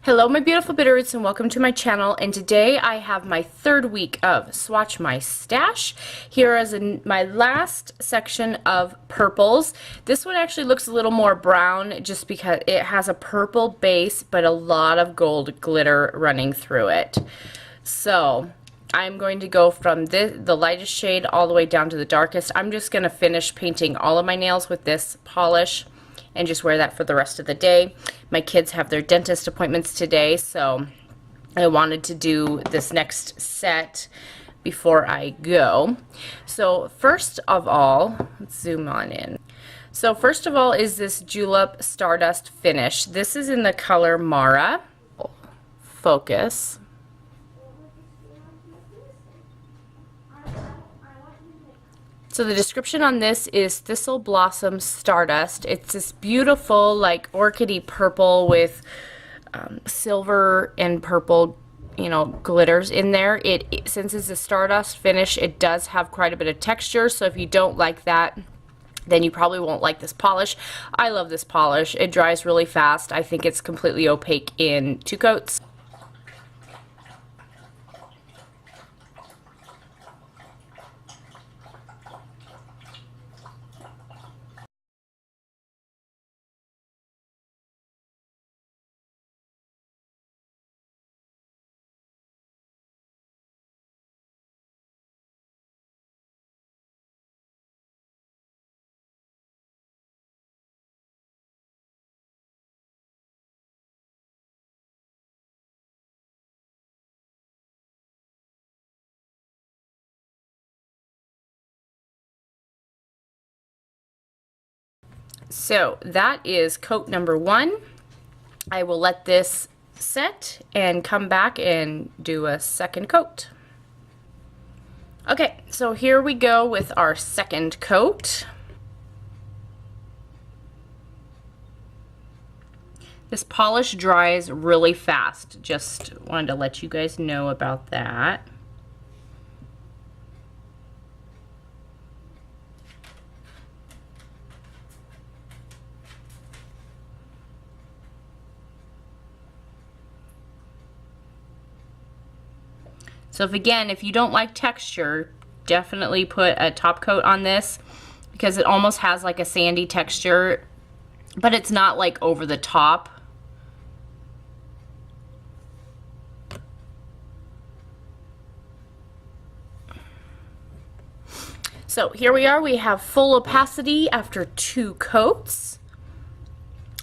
Hello my beautiful Bitterroots and welcome to my channel, and today I have my third week of Swatch My Stash. Here is my last section of purples. This one actually looks a little more brown just because it has a purple base but a lot of gold glitter running through it. So I'm going to go from the lightest shade all the way down to the darkest. I'm just going to finish painting all of my nails with this polish and just wear that for the rest of the day. My kids have their dentist appointments today, so I wanted to do this next set before I go. So first of all, let's zoom on in. So first of all is this Julep Stardust finish. This is in the color Mara. Focus. So the description on this is Thistle Blossom Stardust. It's this beautiful, like orchidy purple with silver and purple, glitters in there. Since it's a stardust finish, it does have quite a bit of texture. So if you don't like that, then you probably won't like this polish. I love this polish. It dries really fast. I think it's completely opaque in 2 coats. So that is coat number 1. I will let this set and come back and do a second coat. Okay, so here we go with our second coat. This polish dries really fast. Just wanted to let you guys know about that. So if you don't like texture, definitely put a top coat on this because it almost has like a sandy texture, but it's not like over the top. So here we are, we have full opacity after 2 coats.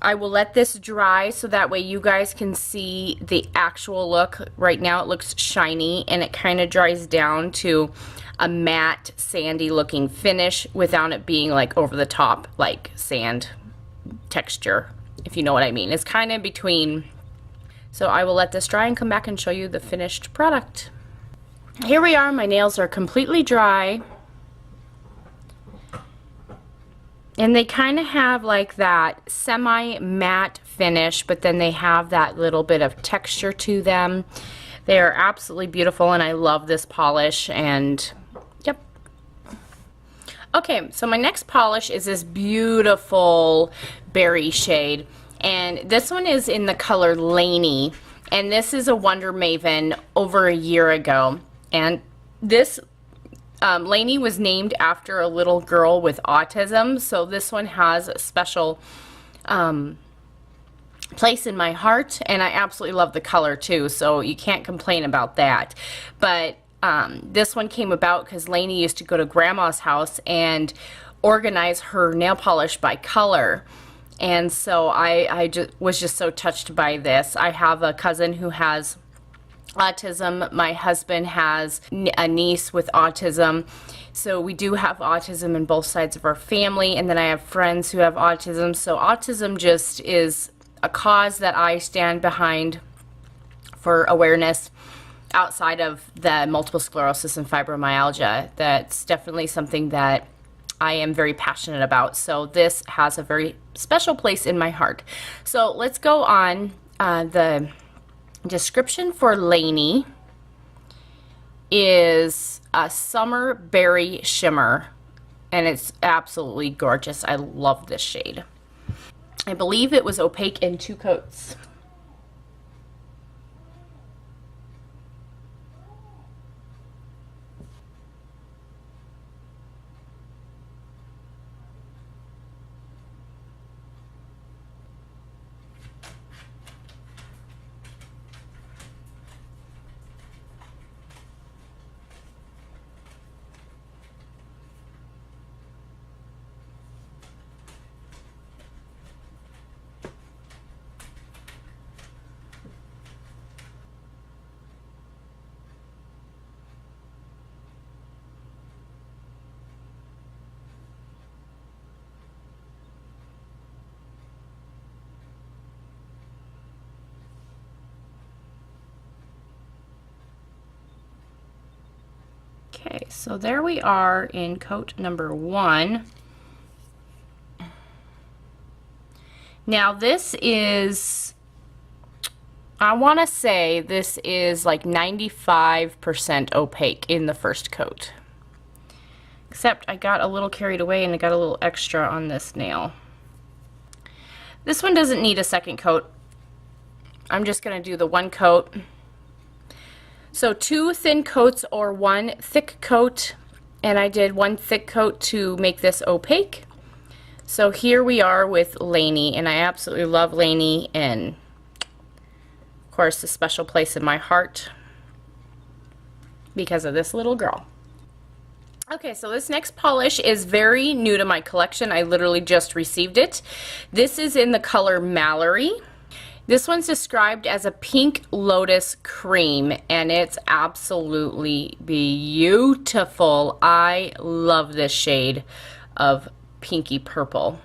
I will let this dry so that way you guys can see the actual look. Right now it looks shiny and it kind of dries down to a matte sandy looking finish without it being like over the top like sand texture, if you know what I mean. It's kind of between. So I will let this dry and come back and show you the finished product. Here we are, my nails are completely dry. And they kind of have like that semi-matte finish, but then they have that little bit of texture to them. They are absolutely beautiful, and I love this polish, and yep. Okay, so my next polish is this beautiful berry shade, and this one is in the color Laney, and this is a Wonder Maven over a year ago, and this Laney was named after a little girl with autism, so this one has a special place in my heart, and I absolutely love the color too, so you can't complain about that. But this one came about because Laney used to go to Grandma's house and organize her nail polish by color. And so I was just so touched by this. I have a cousin who has autism. My husband has a niece with autism, so we do have autism in both sides of our family, and then I have friends who have autism. So autism just is a cause that I stand behind for awareness outside of the multiple sclerosis and fibromyalgia. That's definitely something that I am very passionate about, so this has a very special place in my heart. So let's go on. The description for Laney is a summer berry shimmer, and it's absolutely gorgeous. I love this shade. I believe it was opaque in 2 coats. So there we are in coat number 1. Now this is, I want to say this is like 95% opaque in the first coat. Except I got a little carried away and I got a little extra on this nail. This one doesn't need a second coat. I'm just going to do the 1 coat. So 2 thin coats or 1 thick coat, and I did 1 thick coat to make this opaque. So here we are with Laney, and I absolutely love Laney, and of course a special place in my heart because of this little girl. Okay, so this next polish is very new to my collection. I literally just received it. This is in the color Mallory. This one's described as a pink lotus cream, and it's absolutely beautiful. I love this shade of pinky purple.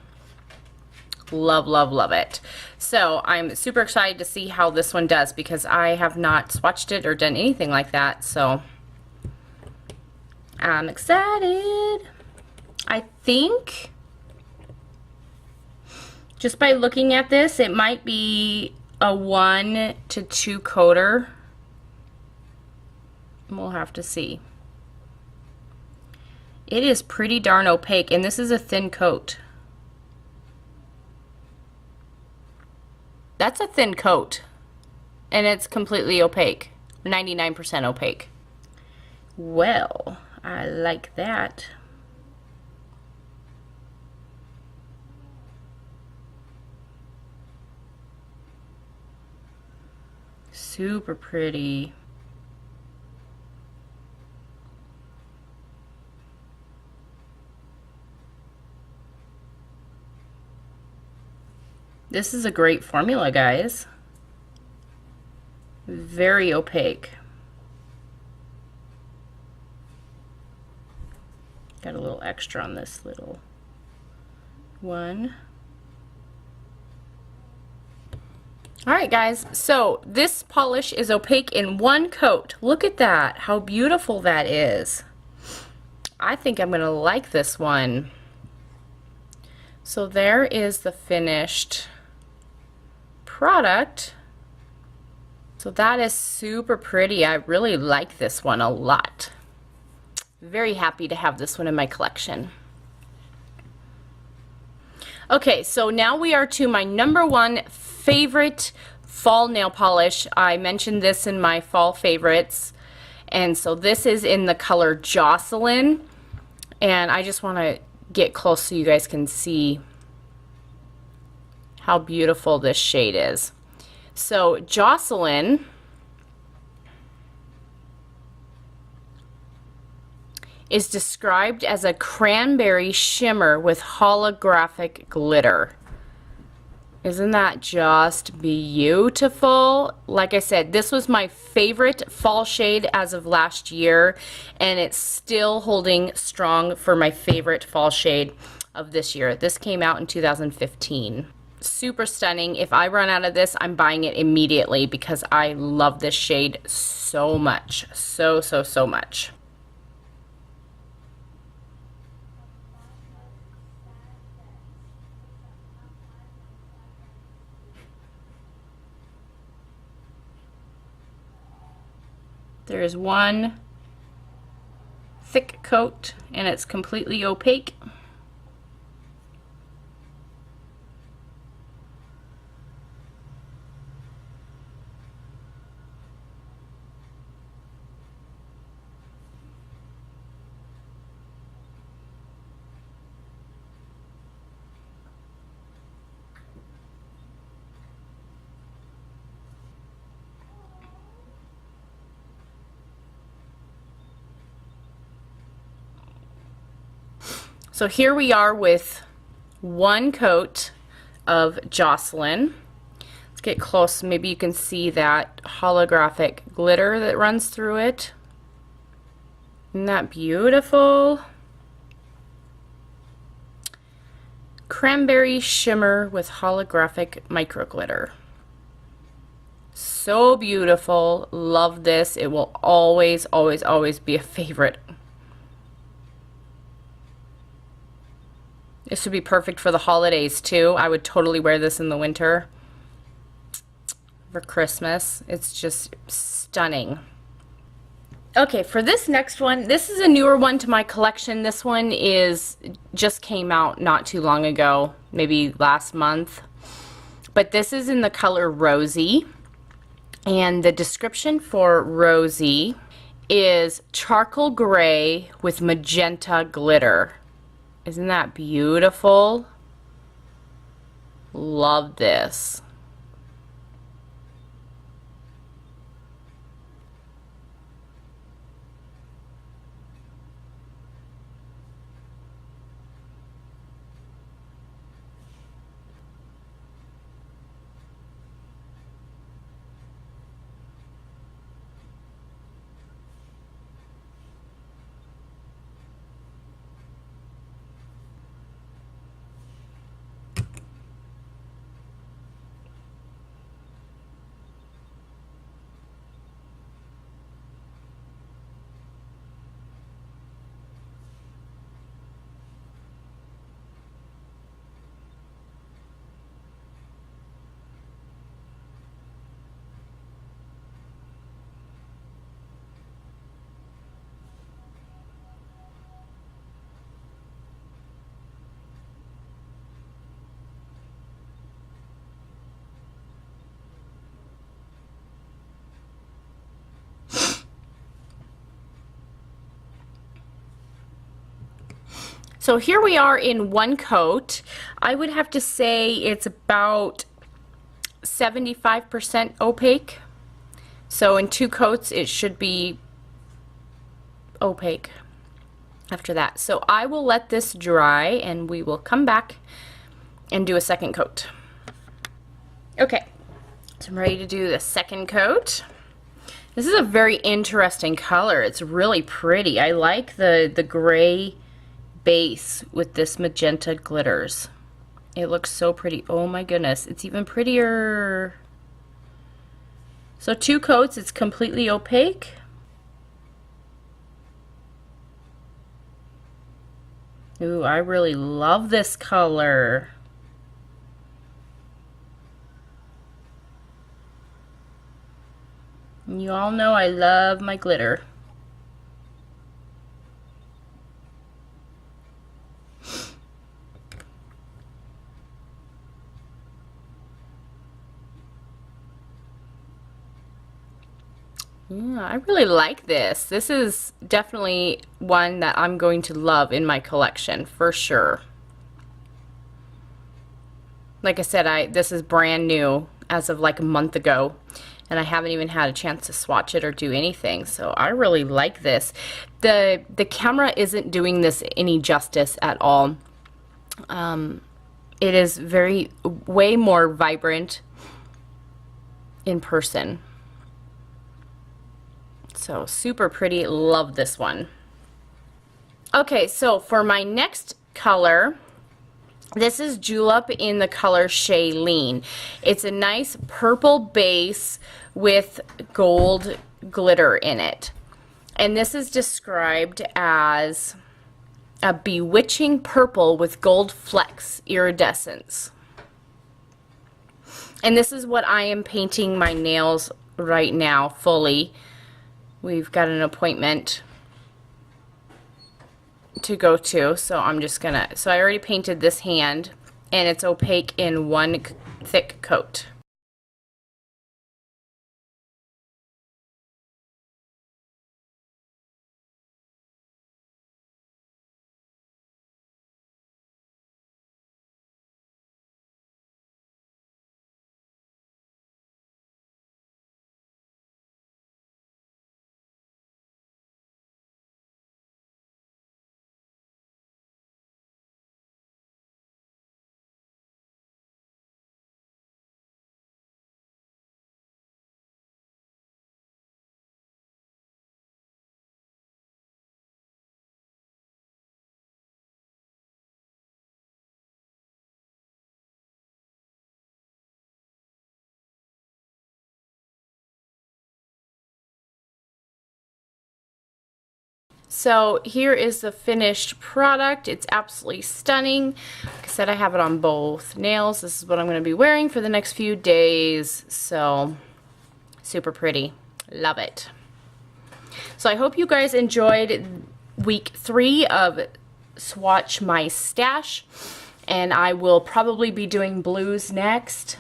Love, love, love it. So I'm super excited to see how this one does because I have not swatched it or done anything like that. So I'm excited. I think just by looking at this, it might be a 1 to 2 coater. We'll have to see. It is pretty darn opaque, and this is a thin coat. That's a thin coat, and it's completely opaque, 99% opaque. Well, I like that. Super pretty. This is a great formula, guys. Very opaque. Got a little extra on this little one. Alright guys, so this polish is opaque in 1 coat. Look at that, how beautiful that is. I think I'm going to like this one. So there is the finished product. So that is super pretty. I really like this one a lot. Very happy to have this one in my collection. Okay, so now we are to my #1 favorite fall nail polish. I mentioned this in my fall favorites, and so this is in the color Jocelyn, and I just want to get close so you guys can see how beautiful this shade is. So Jocelyn is described as a cranberry shimmer with holographic glitter. Isn't that just beautiful? Like I said, this was my favorite fall shade as of last year, and it's still holding strong for my favorite fall shade of this year. This came out in 2015. Super stunning. If I run out of this, I'm buying it immediately because I love this shade so much. So, so, so much. There is 1 thick coat, and it's completely opaque. So here we are with 1 coat of Jocelyn. Let's get close. Maybe you can see that holographic glitter that runs through it. Isn't that beautiful? Cranberry shimmer with holographic micro glitter. So beautiful. Love this. It will always, always, always be a favorite. This would be perfect for the holidays too. I would totally wear this in the winter for Christmas. It's just stunning. Okay, for this next one, this is a newer one to my collection. This one just came out not too long ago, maybe last month. But this is in the color Rosie. And the description for Rosie is charcoal gray with magenta glitter. Isn't that beautiful? Love this. So here we are in one coat. I would have to say it's about 75% opaque. So in two coats it should be opaque after that. So I will let this dry and we will come back and do a second coat. Okay, so I'm ready to do the second coat. This is a very interesting color. It's really pretty. I like the gray base with this magenta glitters. It looks so pretty. Oh my goodness, it's even prettier. So two coats, it's completely opaque. Ooh, I really love this color. And you all know I love my glitter. Yeah, I really like this. This is definitely one that I'm going to love in my collection for sure. Like I said, this is brand new as of like a month ago, and I haven't even had a chance to swatch it or do anything, so I really like this. The camera isn't doing this any justice at all. It is way more vibrant in person. So super pretty. Love this one. Okay, so for my next color, this is Julep in the color Shailene. It's a nice purple base with gold glitter in it. And this is described as a bewitching purple with gold flecks iridescence. And this is what I am painting my nails right now fully. We've got an appointment to go to, so I'm just gonna, so I already painted this hand and it's opaque in one thick coat. So here is the finished product. It's absolutely stunning. Like I said, I have it on both nails. This is what I'm going to be wearing for the next few days. So super pretty. Love it. So I hope you guys enjoyed week 3 of Swatch My Stash. And I will probably be doing blues next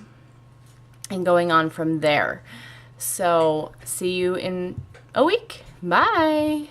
and going on from there. So see you in a week. Bye.